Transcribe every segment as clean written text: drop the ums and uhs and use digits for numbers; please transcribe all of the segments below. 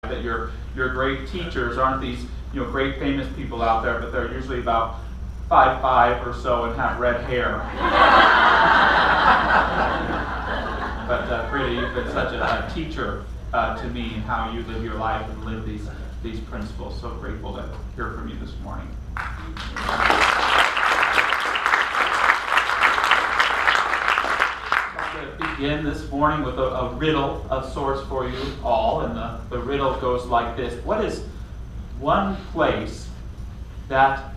that your great teachers aren't these great famous people out there, but they're usually about 5'5" or so and have red hair. But Frida, you've been such a teacher to me in how you live your life and live these principles. So grateful to hear from you this morning. Begin this morning with a riddle of sorts for you all, and the riddle goes like this. What is one place that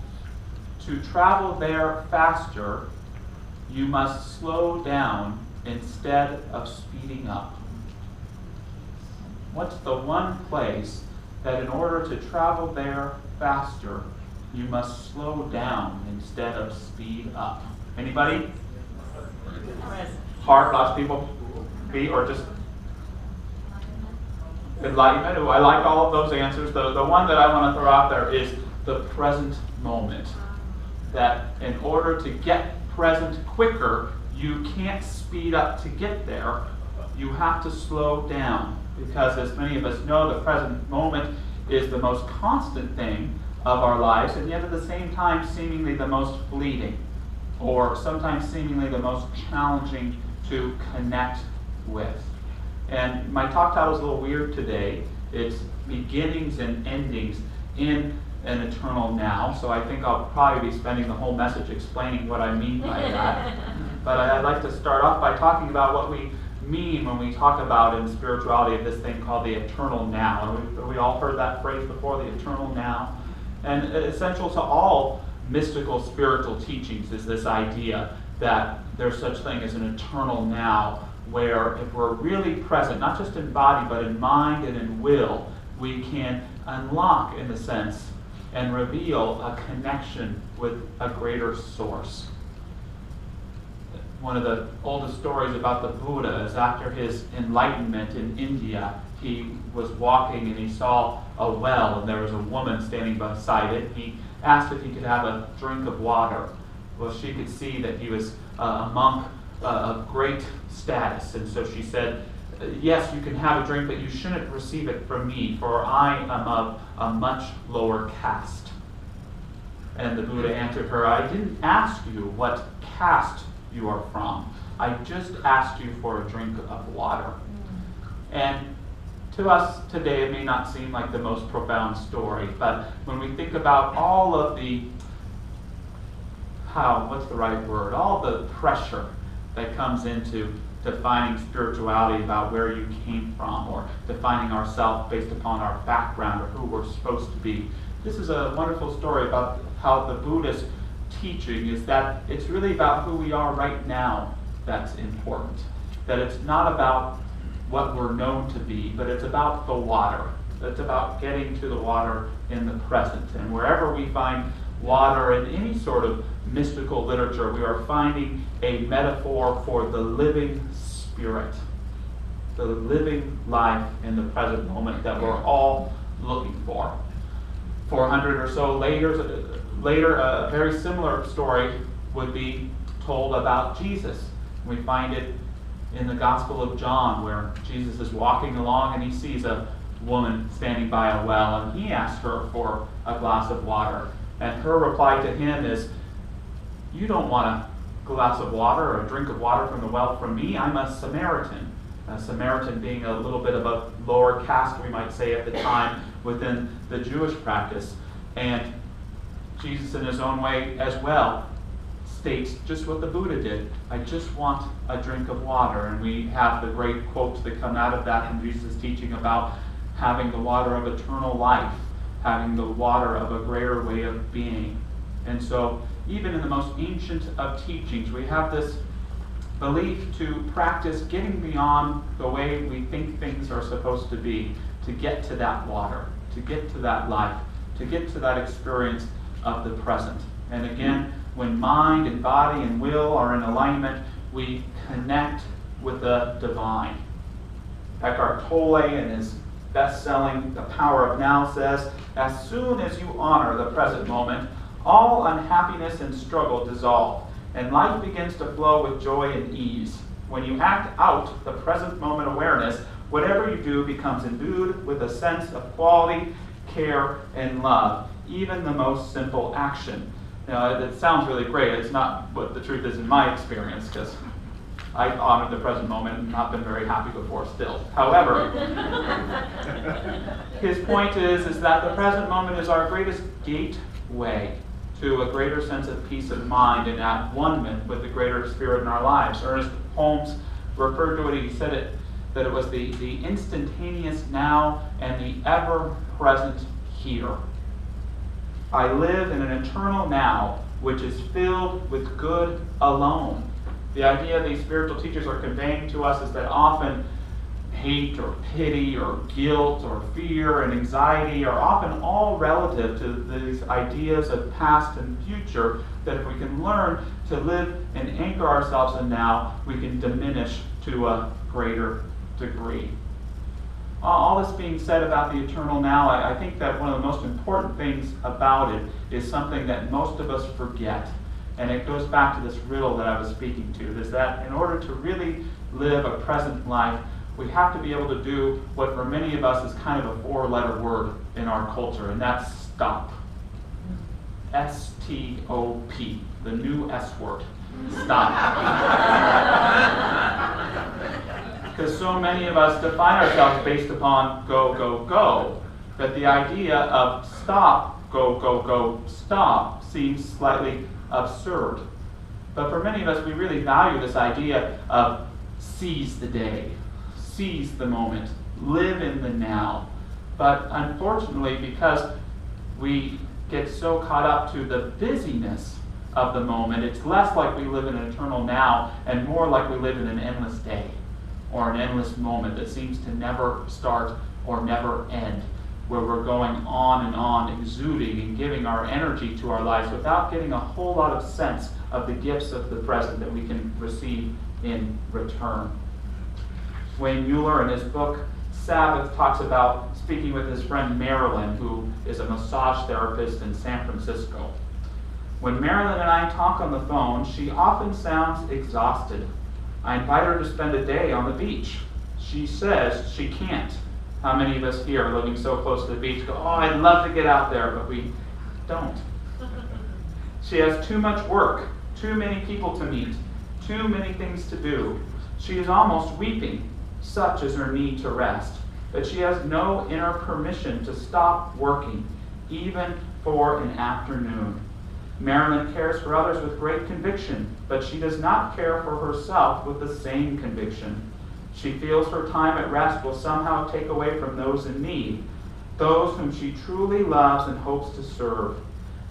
to travel there faster you must slow down instead of speeding up? What's the one place that in order to travel there faster you must slow down instead of speed up? Anybody? Heart, lots of people, feet, or just enlightenment. I like all of those answers. The one that I want to throw out there is the present moment. That in order to get present quicker, you can't speed up to get there. You have to slow down. Because as many of us know, the present moment is the most constant thing of our lives, and yet at the same time seemingly the most fleeting, or sometimes seemingly the most challenging to connect with. And my talk title is a little weird today. It's beginnings and endings in an eternal now. So I think I'll probably be spending the whole message explaining what I mean by that. But I'd like to start off by talking about what we mean when we talk about in spirituality this thing called the eternal now. And we all heard that phrase before, the eternal now. And essential to all mystical spiritual teachings is this idea that there's such thing as an eternal now, where if we're really present, not just in body, but in mind and in will, we can unlock, in a sense, and reveal a connection with a greater source. One of the oldest stories about the Buddha is after his enlightenment in India, he was walking and he saw a well and there was a woman standing beside it. He asked if he could have a drink of water. Well, she could see that he was a monk of great status, and so she said, yes, you can have a drink, but you shouldn't receive it from me, for I am of a much lower caste. And the Buddha answered her, I didn't ask you what caste you are from. I just asked you for a drink of water. And to us today, it may not seem like the most profound story, but when we think about all of the, all the pressure that comes into defining spirituality about where you came from, or defining ourselves based upon our background or who we're supposed to be. This is a wonderful story about how the Buddhist teaching is that it's really about who we are right now that's important. That it's not about what we're known to be, but it's about the water. It's about getting to the water in the present. And wherever we find water in any sort of mystical literature, we are finding a metaphor for the living spirit, the living life in the present moment that we're all looking for. 400 or so later, a very similar story would be told about Jesus. We find it in the Gospel of John, where Jesus is walking along and he sees a woman standing by a well, and he asks her for a glass of water. And her reply to him is, you don't want a glass of water or a drink of water from the well from me. I'm a Samaritan. A Samaritan being a little bit of a lower caste, we might say at the time, within the Jewish practice. And Jesus, in his own way as well, states just what the Buddha did. I just want a drink of water. And we have the great quotes that come out of that from Jesus' teaching about having the water of eternal life, having the water of a greater way of being. And so, even in the most ancient of teachings, we have this belief to practice getting beyond the way we think things are supposed to be, to get to that water, to get to that life, to get to that experience of the present. And again, when mind and body and will are in alignment, we connect with the divine. Eckhart Tolle, in his best-selling The Power of Now, says, as soon as you honor the present moment, all unhappiness and struggle dissolve, and life begins to flow with joy and ease. When you act out the present moment awareness, whatever you do becomes imbued with a sense of quality, care, and love, even the most simple action. Now, it sounds really great. It's not what the truth is in my experience, because I honored the present moment and not been very happy before still. However, his point is that the present moment is our greatest gateway to a greater sense of peace of mind and at one-ment with the greater spirit in our lives. Ernest Holmes referred to it, he said it, that it was the instantaneous now and the ever-present here. I live in an eternal now, which is filled with good alone. The idea these spiritual teachers are conveying to us is that often hate or pity or guilt or fear and anxiety are often all relative to these ideas of past and future, that if we can learn to live and anchor ourselves in now, we can diminish to a greater degree. All this being said about the eternal now, I think that one of the most important things about it is something that most of us forget. And it goes back to this riddle that I was speaking to, is that in order to really live a present life, we have to be able to do what for many of us is kind of a four-letter word in our culture, and that's stop. S-T-O-P, the new S word. Stop. Because so many of us define ourselves based upon go, go, go, that the idea of stop, go, go, go, stop seems slightly absurd. But for many of us, we really value this idea of seize the day, seize the moment, live in the now. But unfortunately, because we get so caught up to the busyness of the moment, it's less like we live in an eternal now and more like we live in an endless day or an endless moment that seems to never start or never end, where we're going on and on, exuding and giving our energy to our lives without getting a whole lot of sense of the gifts of the present that we can receive in return. Wayne Mueller, in his book Sabbath, talks about speaking with his friend Marilyn, who is a massage therapist in San Francisco. When Marilyn and I talk on the phone, she often sounds exhausted. I invite her to spend a day on the beach. She says she can't. How many of us here living so close to the beach go, oh, I'd love to get out there, but we don't. She has too much work, too many people to meet, too many things to do. She is almost weeping, such is her need to rest, but she has no inner permission to stop working, even for an afternoon. Marilyn cares for others with great conviction, but she does not care for herself with the same conviction. She feels her time at rest will somehow take away from those in need, those whom she truly loves and hopes to serve.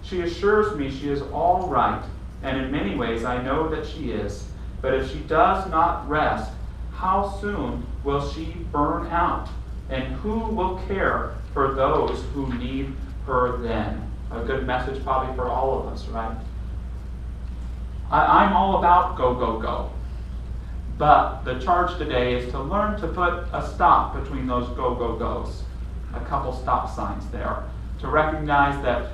She assures me she is all right, and in many ways I know that she is. But if she does not rest, how soon will she burn out? And who will care for those who need her then? A good message probably for all of us, right? I'm all about go, go, go. But the charge today is to learn to put a stop between those go, go, goes. A couple stop signs there. To recognize that,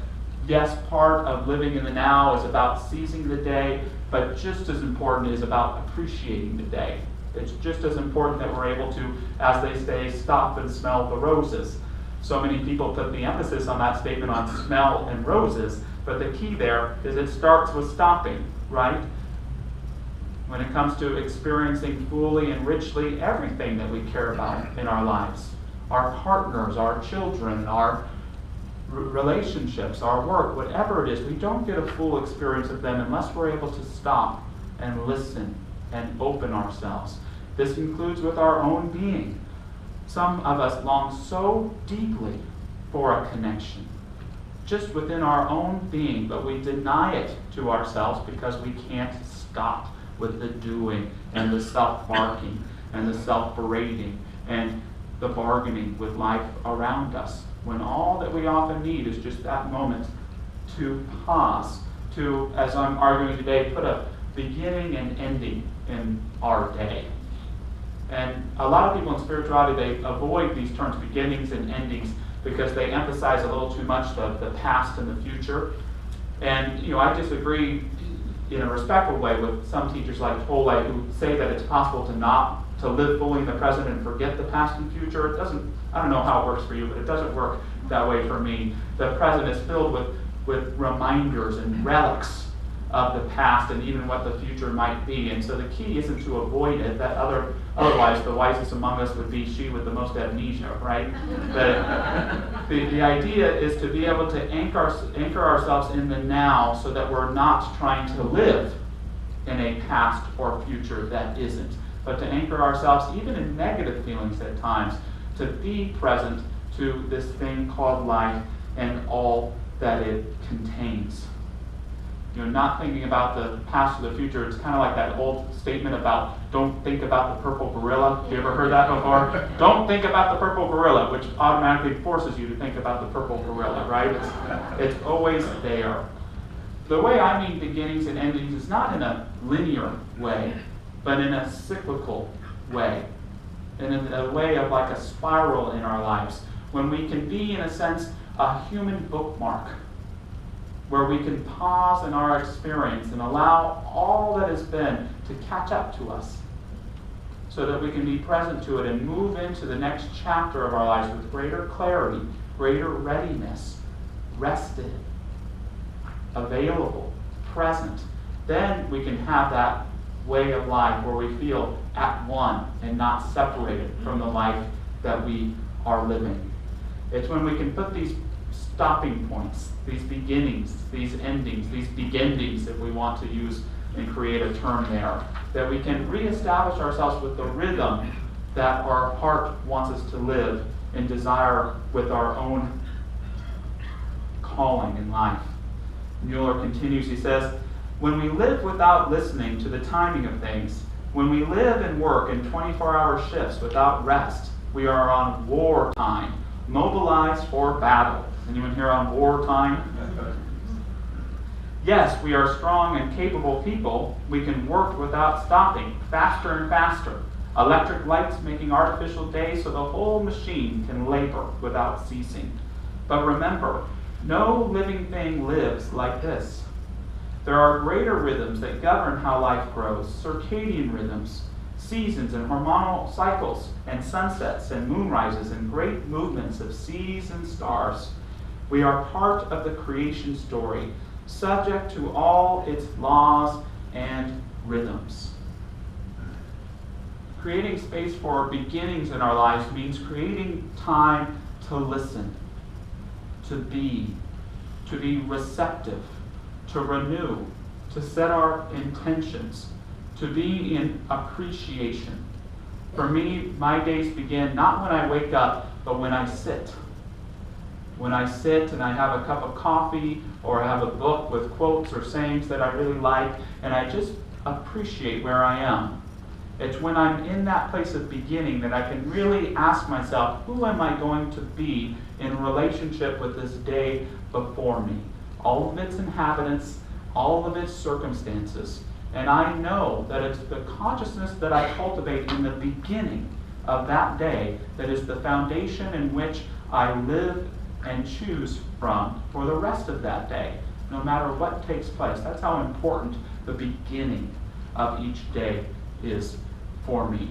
yes, part of living in the now is about seizing the day, but just as important is about appreciating the day. It's just as important that we're able to, as they say, stop and smell the roses. So many people put the emphasis on that statement on smell and roses, but the key there is it starts with stopping, right? When it comes to experiencing fully and richly everything that we care about in our lives. Our partners, our children, our relationships, our work, whatever it is, we don't get a full experience of them unless we're able to stop and listen and open ourselves. This includes with our own being. Some of us long so deeply for a connection, just within our own being, but we deny it to ourselves because we can't stop with the doing and the self-barking and the self-berating and the bargaining with life around us, when all that we often need is just that moment to pause, to, as I'm arguing today, put a beginning and ending in our day. And a lot of people in spirituality, they avoid these terms, beginnings and endings, because they emphasize a little too much the past and the future. And, I disagree in a respectful way with some teachers like Tolle who say that it's possible to to live fully in the present and forget the past and future. I don't know how it works for you, but it doesn't work that way for me. The present is filled with reminders and relics of the past and even what the future might be. And so the key isn't to avoid it. Otherwise, the wisest among us would be she with the most amnesia, right? But the idea is to be able to anchor ourselves in the now so that we're not trying to live in a past or future that isn't, but to anchor ourselves even in negative feelings at times, to be present to this thing called life and all that it contains. Not thinking about the past or the future. It's kind of like that old statement about don't think about the purple gorilla. Have you ever heard that before? Don't think about the purple gorilla, which automatically forces you to think about the purple gorilla, right? It's always there. The way I mean beginnings and endings is not in a linear way, but in a cyclical way, and in a way of like a spiral in our lives, when we can be, in a sense, a human bookmark, where we can pause in our experience and allow all that has been to catch up to us so that we can be present to it and move into the next chapter of our lives with greater clarity, greater readiness, rested, available, present. Then we can have that way of life where we feel at one and not separated from the life that we are living. It's when we can put these stopping points, these beginnings, these endings, these beginnings, if we want to use and create a term there, that we can reestablish ourselves with the rhythm that our heart wants us to live and desire with our own calling in life. Mueller continues, he says, when we live without listening to the timing of things, when we live and work in 24-hour shifts without rest, we are on wartime, mobilized for battle. Anyone here on wartime? Yes, we are strong and capable people. We can work without stopping, faster and faster. Electric lights making artificial days so the whole machine can labor without ceasing. But remember, no living thing lives like this. There are greater rhythms that govern how life grows, circadian rhythms, seasons and hormonal cycles, and sunsets and moonrises and great movements of seas and stars. We are part of the creation story, subject to all its laws and rhythms. Creating space for beginnings in our lives means creating time to listen, to be receptive, to renew, to set our intentions, to be in appreciation. For me, my days begin not when I wake up, but when I sit. When I sit and I have a cup of coffee or I have a book with quotes or sayings that I really like, and I just appreciate where I am. It's when I'm in that place of beginning that I can really ask myself, who am I going to be in relationship with this day before me? All of its inhabitants, all of its circumstances. And I know that it's the consciousness that I cultivate in the beginning of that day that is the foundation in which I live and choose from for the rest of that day, no matter what takes place. That's how important the beginning of each day is for me.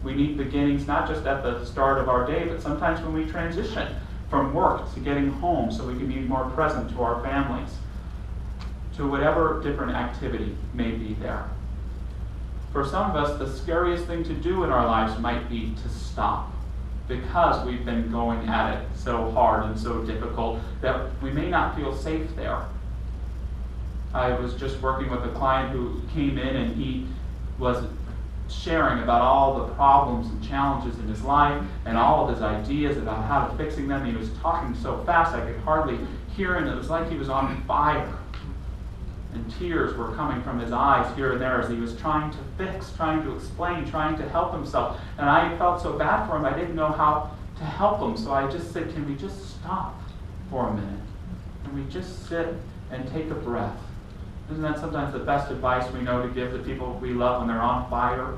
We need beginnings not just at the start of our day, but sometimes when we transition from work to getting home so we can be more present to our families, to whatever different activity may be there. For some of us, the scariest thing to do in our lives might be to stop, because we've been going at it so hard and so difficult that we may not feel safe there. I was just working with a client who came in and he was sharing about all the problems and challenges in his life and all of his ideas about how to fixing them. He was talking so fast I could hardly hear him. It was like he was on fire. And tears were coming from his eyes here and there as he was trying to fix, trying to explain, trying to help himself. And I felt so bad for him, I didn't know how to help him. So I just said, can we just stop for a minute? Can we just sit and take a breath? Isn't that sometimes the best advice we know to give to people we love when they're on fire?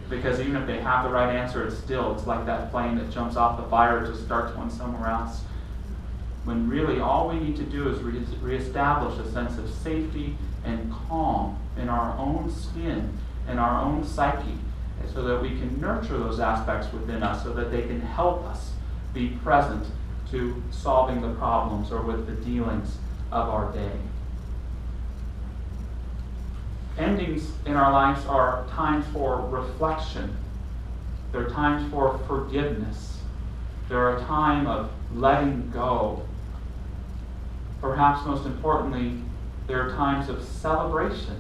Because even if they have the right answer, it's like that flame that jumps off the fire, it just starts one somewhere else. When really all we need to do is reestablish a sense of safety and calm in our own skin and our own psyche, so that we can nurture those aspects within us so that they can help us be present to solving the problems or with the dealings of our day. Endings in our lives are times for reflection. They're times for forgiveness. They're a time of letting go. Perhaps most importantly, they're times of celebration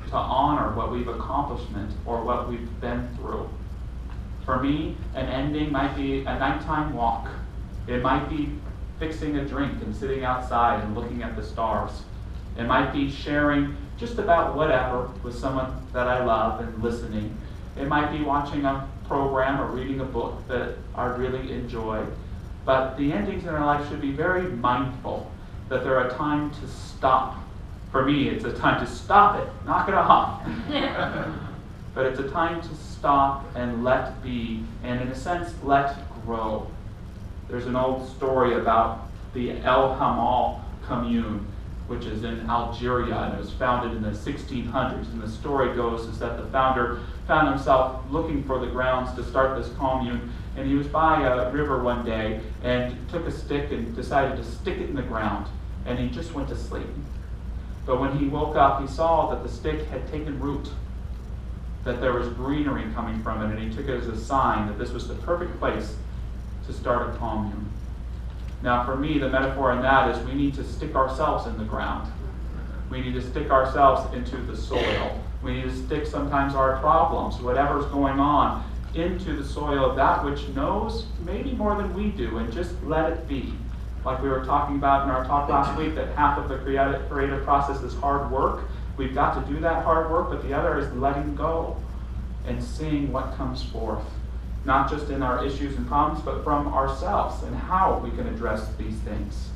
to honor what we've accomplished or what we've been through. For me, an ending might be a nighttime walk. It might be fixing a drink and sitting outside and looking at the stars. It might be sharing just about whatever with someone that I love and listening. It might be watching a program or reading a book that I really enjoy. But the endings in our life should be very mindful that they're a time to stop. For me, it's a time to stop it, knock it off. But it's a time to stop and let be, and in a sense, let grow. There's an old story about the El Hamal commune, which is in Algeria, and it was founded in the 1600s. And the story goes is that the founder found himself looking for the grounds to start this commune, and he was by a river one day and took a stick and decided to stick it in the ground, and he just went to sleep. But when he woke up, he saw that the stick had taken root, that there was greenery coming from it, and he took it as a sign that this was the perfect place to start a commune. Now for me, the metaphor in that is we need to stick ourselves in the ground. We need to stick ourselves into the soil. We need to stick sometimes our problems, whatever's going on, into the soil of that which knows maybe more than we do, and just let it be. Like we were talking about in our talk last week, that half of the creative process is hard work. We've got to do that hard work, but the other is letting go and seeing what comes forth. Not just in our issues and problems, but from ourselves and how we can address these things.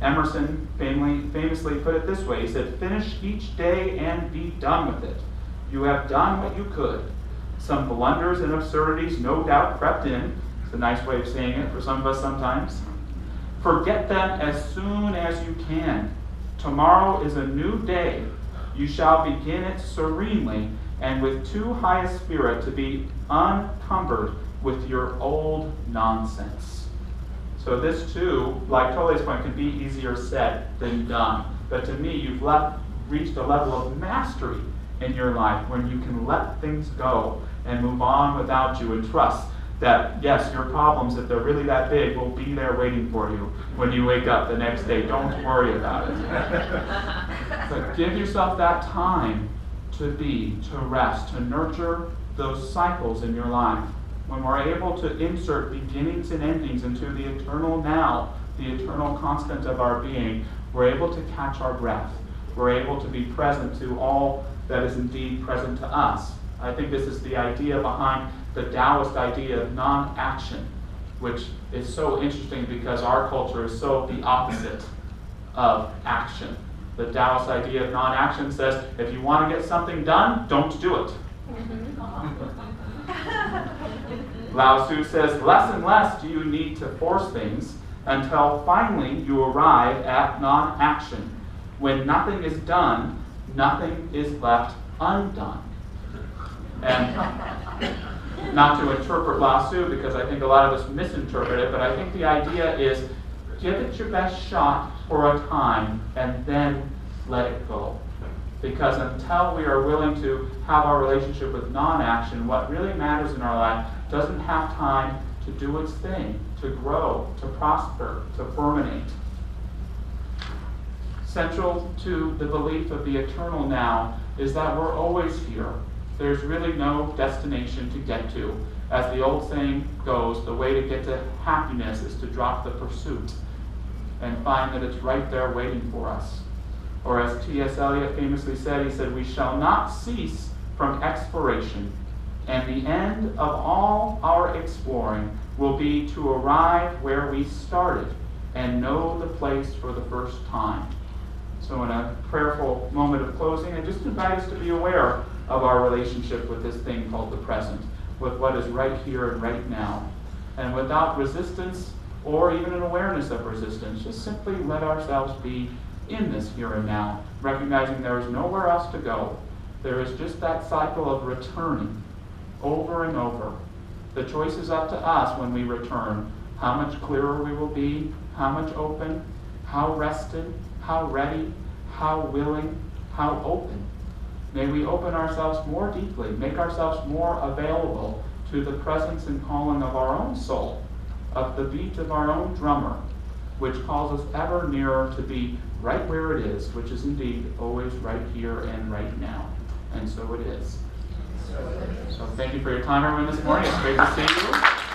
Emerson famously put it this way. He said, "Finish each day and be done with it. You have done what you could. Some blunders and absurdities no doubt crept in." It's a nice way of saying it for some of us sometimes. "Forget them as soon as you can. Tomorrow is a new day. You shall begin it serenely and with too high a spirit to be unencumbered with your old nonsense." So this too, like Tole's point, can be easier said than done. But to me, you've reached a level of mastery in your life when you can let things go and move on without you and trust that, yes, your problems, if they're really that big, will be there waiting for you when you wake up the next day. Don't worry about it. But give yourself that time to be, to rest, to nurture those cycles in your life. When we're able to insert beginnings and endings into the eternal now, the eternal constant of our being, we're able to catch our breath. We're able to be present to all that is indeed present to us. I think this is the idea behind the Taoist idea of non-action, which is so interesting because our culture is so the opposite of action. The Taoist idea of non-action says, if you want to get something done, don't do it. Lao Tzu says, less and less do you need to force things until finally you arrive at non-action. When nothing is done, nothing is left undone. And not to interpret Lao Tzu, because I think a lot of us misinterpret it, but I think the idea is give it your best shot for a time and then let it go. Because until we are willing to have our relationship with non-action, what really matters in our life doesn't have time to do its thing, to grow, to prosper, to fermentate. Central to the belief of the eternal now is that we're always here. There's really no destination to get to. As the old saying goes, the way to get to happiness is to drop the pursuit and find that it's right there waiting for us. Or as T.S. Eliot famously said, he said, "We shall not cease from exploration, and the end of all our exploring will be to arrive where we started and know the place for the first time." So in a prayerful moment of closing, I just invite us to be aware of our relationship with this thing called the present, with what is right here and right now. And without resistance or even an awareness of resistance, just simply let ourselves be in this here and now, recognizing there is nowhere else to go. There is just that cycle of returning over and over. The choice is up to us when we return, how much clearer we will be, how much open, how rested, how ready, how willing, how open. May we open ourselves more deeply, make ourselves more available to the presence and calling of our own soul, of the beat of our own drummer, which calls us ever nearer to be right where it is, which is indeed always right here and right now. And so it is. So thank you for your time, everyone, this morning. It's great to see you.